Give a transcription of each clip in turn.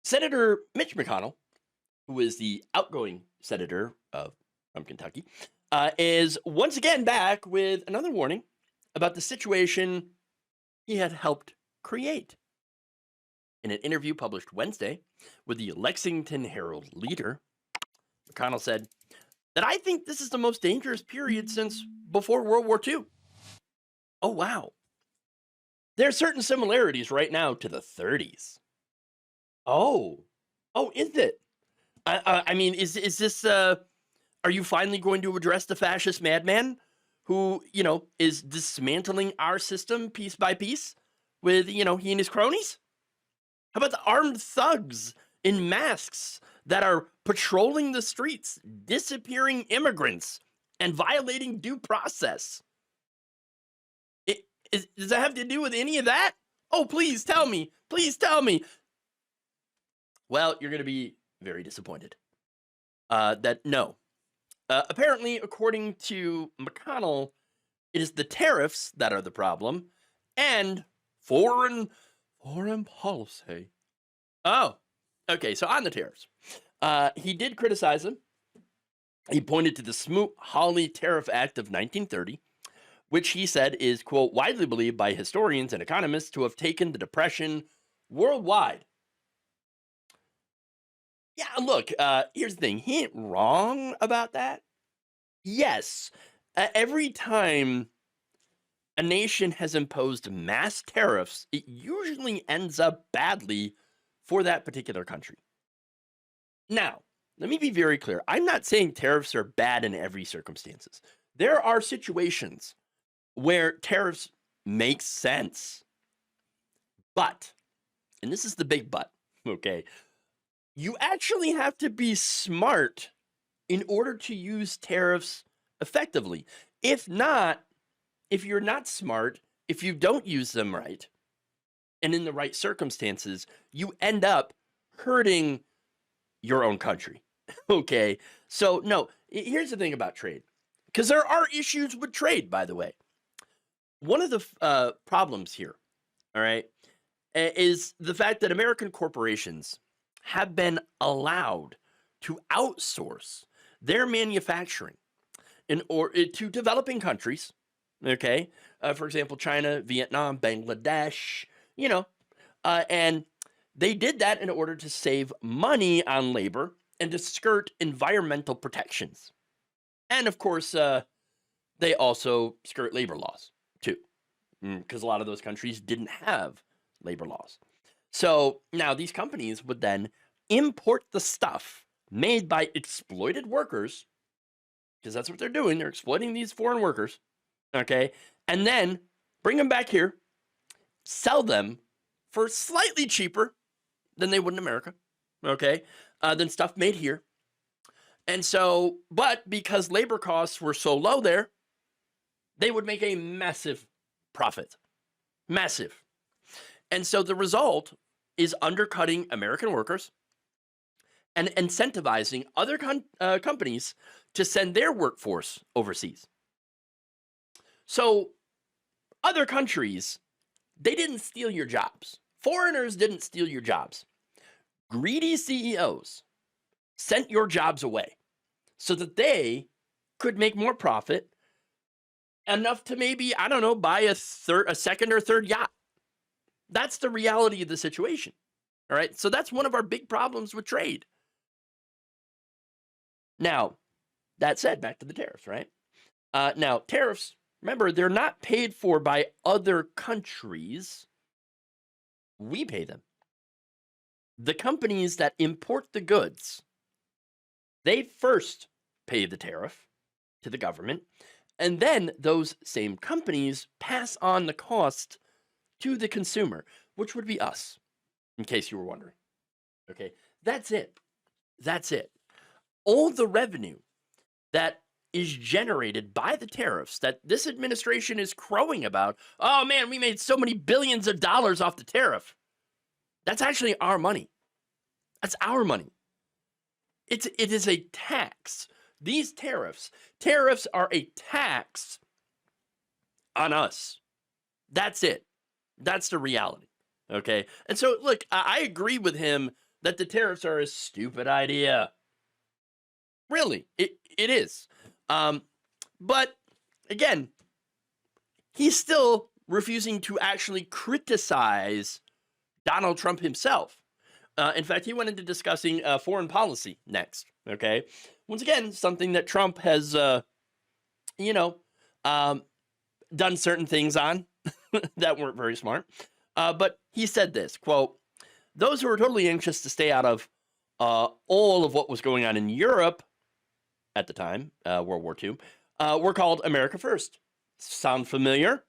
Senator Mitch McConnell, who is the outgoing senator from Kentucky, is once again back with another warning about the situation he had helped create. In an interview published Wednesday with the Lexington Herald Leader, McConnell said that I think this is the most dangerous period since before World War II. Oh, wow. There are certain similarities right now to the 30s. Oh, is it? I mean, is this? Are you finally going to address the fascist madman who is dismantling our system piece by piece with he and his cronies? How about the armed thugs in masks that are patrolling the streets, disappearing immigrants, and violating due process? Does that have to do with any of that? Oh, please tell me. Please tell me. Well, you're going to be very disappointed. That no. Apparently, according to McConnell, it is the tariffs that are the problem and foreign policy. Oh, okay. So on the tariffs, he did criticize them. He pointed to the Smoot-Hawley Tariff Act of 1930, which he said is, quote, widely believed by historians and economists to have taken the Depression worldwide. Yeah, look, here's the thing. He ain't wrong about that. Yes, every time a nation has imposed mass tariffs, it usually ends up badly for that particular country. Now, let me be very clear. I'm not saying tariffs are bad in every circumstances. There are situations where tariffs make sense. But, and this is the big but, okay, you actually have to be smart in order to use tariffs effectively. If not, if you're not smart, if you don't use them right, and in the right circumstances, you end up hurting your own country. Okay, so no, here's the thing about trade, because there are issues with trade, by the way. One of the problems here, all right, is the fact that American corporations have been allowed to outsource their manufacturing to developing countries. Okay, for example, China, Vietnam, Bangladesh, and they did that in order to save money on labor and to skirt environmental protections. And of course, they also skirt labor laws too, because a lot of those countries didn't have labor laws. So now these companies would then import the stuff made by exploited workers, because that's what they're doing. They're exploiting these foreign workers, okay? And then bring them back here, sell them for slightly cheaper than they would in America, okay? Than stuff made here. And so, but because labor costs were so low there, they would make a massive profit. Massive. And so the result is undercutting American workers and incentivizing other companies to send their workforce overseas. So other countries, they didn't steal your jobs. Foreigners didn't steal your jobs. Greedy CEOs sent your jobs away so that they could make more profit, enough to maybe, I don't know, buy a second or third yacht. That's the reality of the situation. All right. So that's one of our big problems with trade. Now, that said, back to the tariffs, right? Now, tariffs, remember, they're not paid for by other countries. We pay them. The companies that import the goods, they first pay the tariff to the government, and then those same companies pass on the cost to the consumer, which would be us, in case you were wondering. Okay, that's it. That's it. All the revenue that is generated by the tariffs that this administration is crowing about, oh man, we made so many billions of dollars off the tariff. That's actually our money. That's our money. It is a tax. These tariffs are a tax on us. That's it. That's the reality. Okay. And so, look, I agree with him that the tariffs are a stupid idea. Really, it is. But again, he's still refusing to actually criticize Donald Trump himself. In fact, he went into discussing foreign policy next. Okay, once again, something that Trump has, you know, um, done certain things on that weren't very smart. But he said this quote: "Those who are totally anxious to stay out of all of what was going on in Europe at the time, World War II, were called America First. Sound familiar?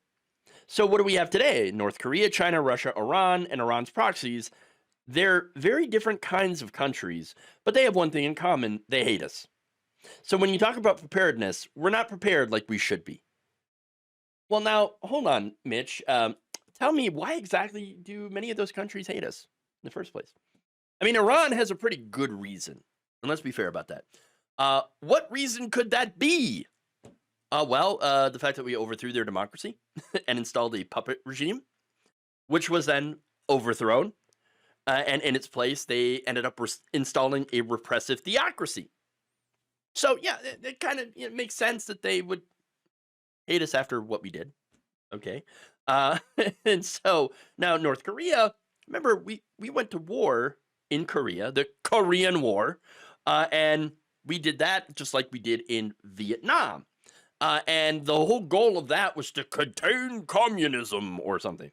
So what do we have today? North Korea, China, Russia, Iran, and Iran's proxies. They're very different kinds of countries, but they have one thing in common: they hate us. So when you talk about preparedness, we're not prepared like we should be." Well, now, hold on, Mitch. Tell me, why exactly do many of those countries hate us in the first place? I mean, Iran has a pretty good reason, and let's be fair about that. What reason could that be? The fact that we overthrew their democracy and installed a puppet regime, which was then overthrown. And in its place, they ended up installing a repressive theocracy. So, yeah, it kind of makes sense that they would hate us after what we did. Okay. And so now North Korea, remember, we went to war in Korea, the Korean War, and we did that just like we did in Vietnam. And the whole goal of that was to contain communism or something.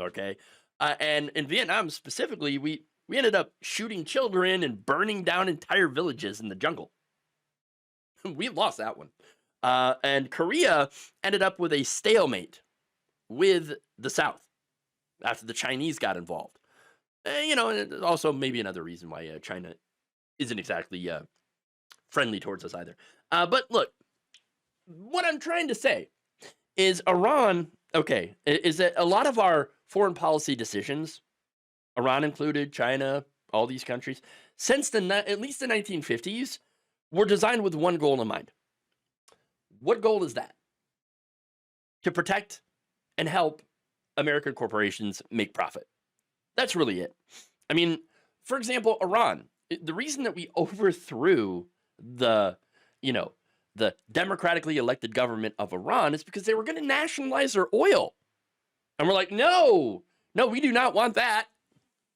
Okay. And in Vietnam specifically, we ended up shooting children and burning down entire villages in the jungle. We lost that one. And Korea ended up with a stalemate with the South after the Chinese got involved. And also maybe another reason why China isn't exactly friendly towards us either. But look, what I'm trying to say is Iran, okay, is that a lot of our foreign policy decisions, Iran included, China, all these countries, since at least the 1950s, were designed with one goal in mind. What goal is that? To protect and help American corporations make profit. That's really it. I mean, for example, Iran, the reason that we overthrew the democratically elected government of Iran is because they were going to nationalize their oil. And we're like, no, we do not want that.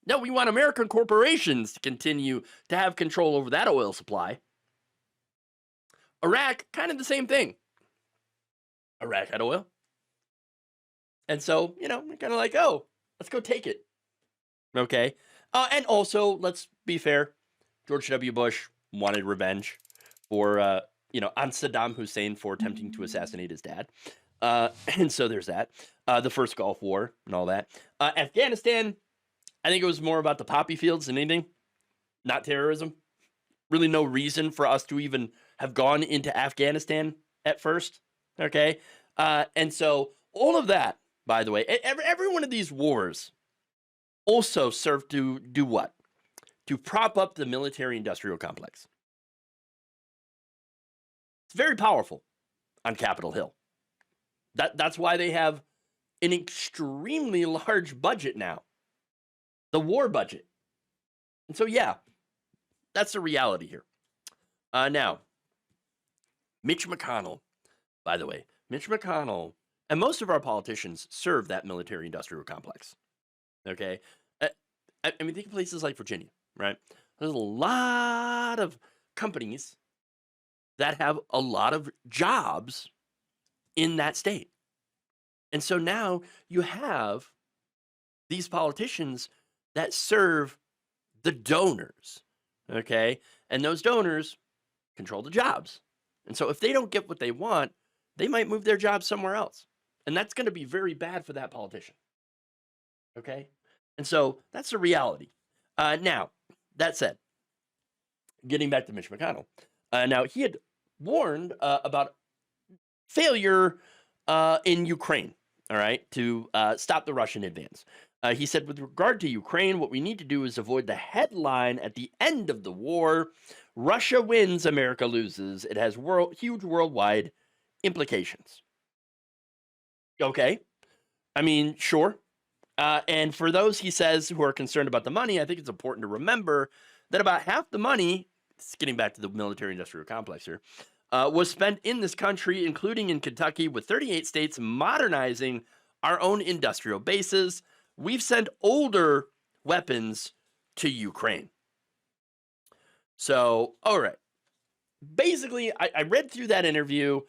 No, we want American corporations to continue to have control over that oil supply. Iraq, kind of the same thing. Iraq had oil. And so, we're kind of like, oh, let's go take it. Okay. And also, let's be fair, George W. Bush wanted revenge for, on Saddam Hussein for attempting to assassinate his dad. And so there's that. The first Gulf War and all that. Afghanistan, I think it was more about the poppy fields than anything, not terrorism. Really no reason for us to even have gone into Afghanistan at first. Okay. And so all of that, by the way, every one of these wars also served to do what? To prop up the military-industrial complex. It's very powerful on Capitol Hill. That's why they have an extremely large budget now. The war budget. And so, yeah, that's the reality here. Now, Mitch McConnell, by the way, Mitch McConnell and most of our politicians serve that military-industrial complex. Okay? I mean, think of places like Virginia, right? There's a lot of companies that have a lot of jobs in that state. And so now you have these politicians that serve the donors, okay? And those donors control the jobs. And so if they don't get what they want, they might move their job somewhere else. And that's going to be very bad for that politician, okay? And so that's the reality. Now, that said, getting back to Mitch McConnell, now he had warned about failure in Ukraine, all right, to stop the Russian advance. He said, with regard to Ukraine, what we need to do is avoid the headline at the end of the war: Russia wins, America loses. It has huge worldwide implications. Okay. I mean, sure. And for those, he says, who are concerned about the money, I think it's important to remember that about half the money, getting back to the military-industrial complex here, was spent in this country, including in Kentucky, with 38 states modernizing our own industrial bases. We've sent older weapons to Ukraine. So, all right. Basically, I read through that interview,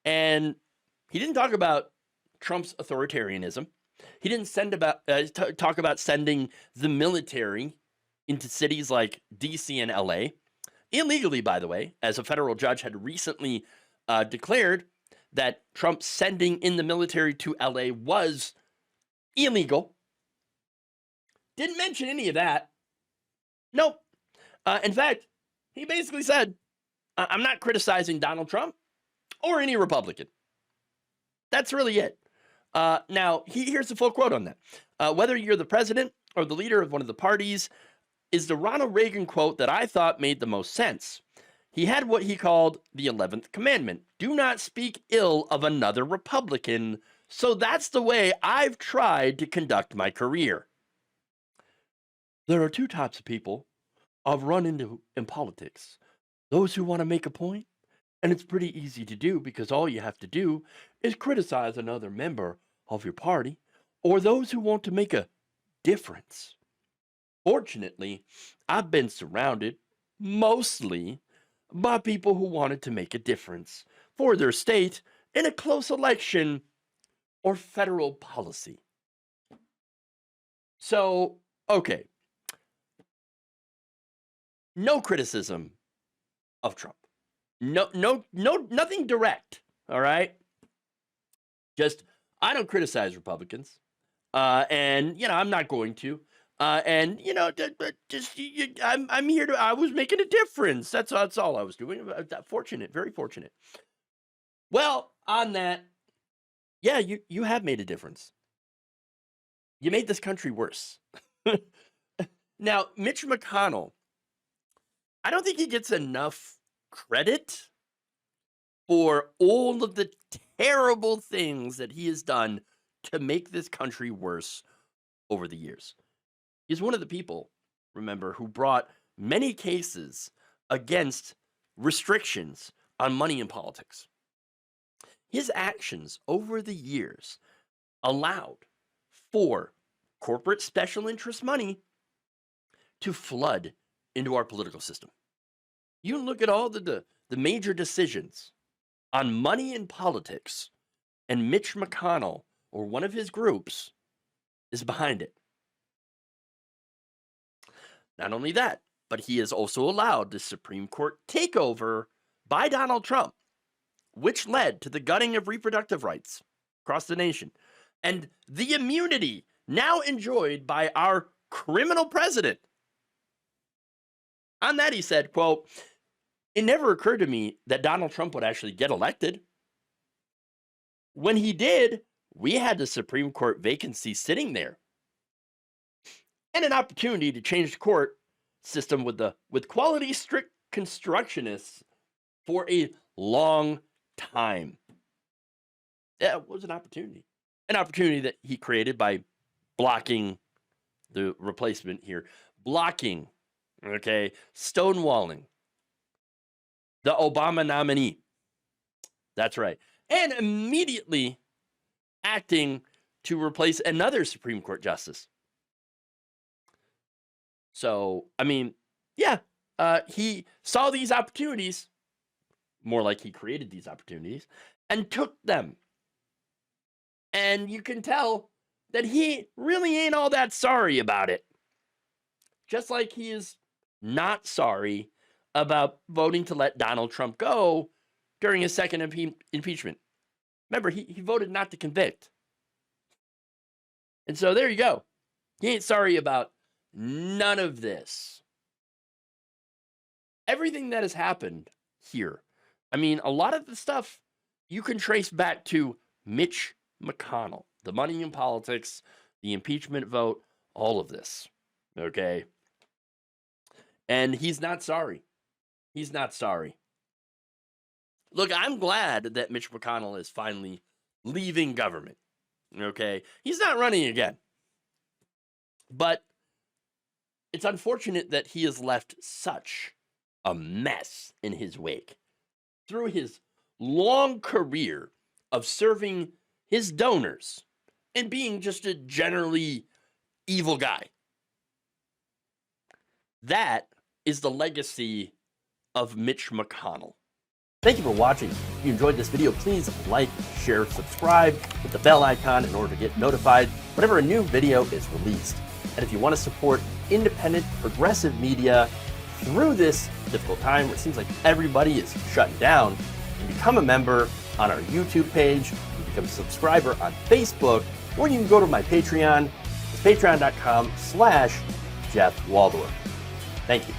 and he didn't talk about Trump's authoritarianism. He didn't talk about sending the military into cities like D.C. and L.A., illegally, by the way, as a federal judge had recently declared that Trump sending in the military to L.A. was illegal. Didn't mention any of that. Nope. In fact, he basically said, I'm not criticizing Donald Trump or any Republican. That's really it. Now, here's the full quote on that. Whether you're the president or the leader of one of the parties is the Ronald Reagan quote that I thought made the most sense. He had what he called the 11th commandment. Do not speak ill of another Republican. So that's the way I've tried to conduct my career. There are two types of people I've run into in politics. Those who want to make a point, and it's pretty easy to do because all you have to do is criticize another member of your party, or those who want to make a difference. Fortunately, I've been surrounded mostly by people who wanted to make a difference for their state in a close election or federal policy. So, okay. No criticism of Trump. No, nothing direct. All right. Just, I don't criticize Republicans. And, I'm not going to. And, I'm here to, I was making a difference. That's all I was doing. Fortunate, very fortunate. Well, on that, yeah, you have made a difference. You made this country worse. Now, Mitch McConnell, I don't think he gets enough credit for all of the terrible things that he has done to make this country worse over the years. He's one of the people, remember, who brought many cases against restrictions on money in politics. His actions over the years allowed for corporate special interest money to flood into our political system. You look at all the major decisions on money in politics, and Mitch McConnell or one of his groups is behind it. Not only that, but he has also allowed the Supreme Court takeover by Donald Trump, which led to the gutting of reproductive rights across the nation, and the immunity now enjoyed by our criminal president. On that, he said, quote, "It never occurred to me that Donald Trump would actually get elected. When he did, we had the Supreme Court vacancy sitting there and an opportunity to change the court system with quality strict constructionists for a long time." That was an opportunity that he created by blocking the replacement here, blocking, okay, stonewalling the Obama nominee. That's right. And immediately acting to replace another Supreme Court justice. So, I mean, yeah, he saw these opportunities, more like he created these opportunities, and took them. And you can tell that he really ain't all that sorry about it. Just like he is not sorry about voting to let Donald Trump go during his second impeachment. Remember, he voted not to convict. And so there you go. He ain't sorry about none of this. Everything that has happened here, I mean, a lot of the stuff you can trace back to Mitch McConnell, the money in politics, the impeachment vote, all of this. Okay? And he's not sorry. He's not sorry. Look, I'm glad that Mitch McConnell is finally leaving government. Okay? He's not running again. But it's unfortunate that he has left such a mess in his wake through his long career of serving his donors and being just a generally evil guy. That is the legacy of Mitch McConnell. Thank you for watching. If you enjoyed this video, please like, share, subscribe, hit the bell icon in order to get notified whenever a new video is released. And if you want to support independent, progressive media through this difficult time where it seems like everybody is shutting down, you can become a member on our YouTube page, you can become a subscriber on Facebook, or you can go to my Patreon. It's patreon.com/Jeff Waldorf. Thank you.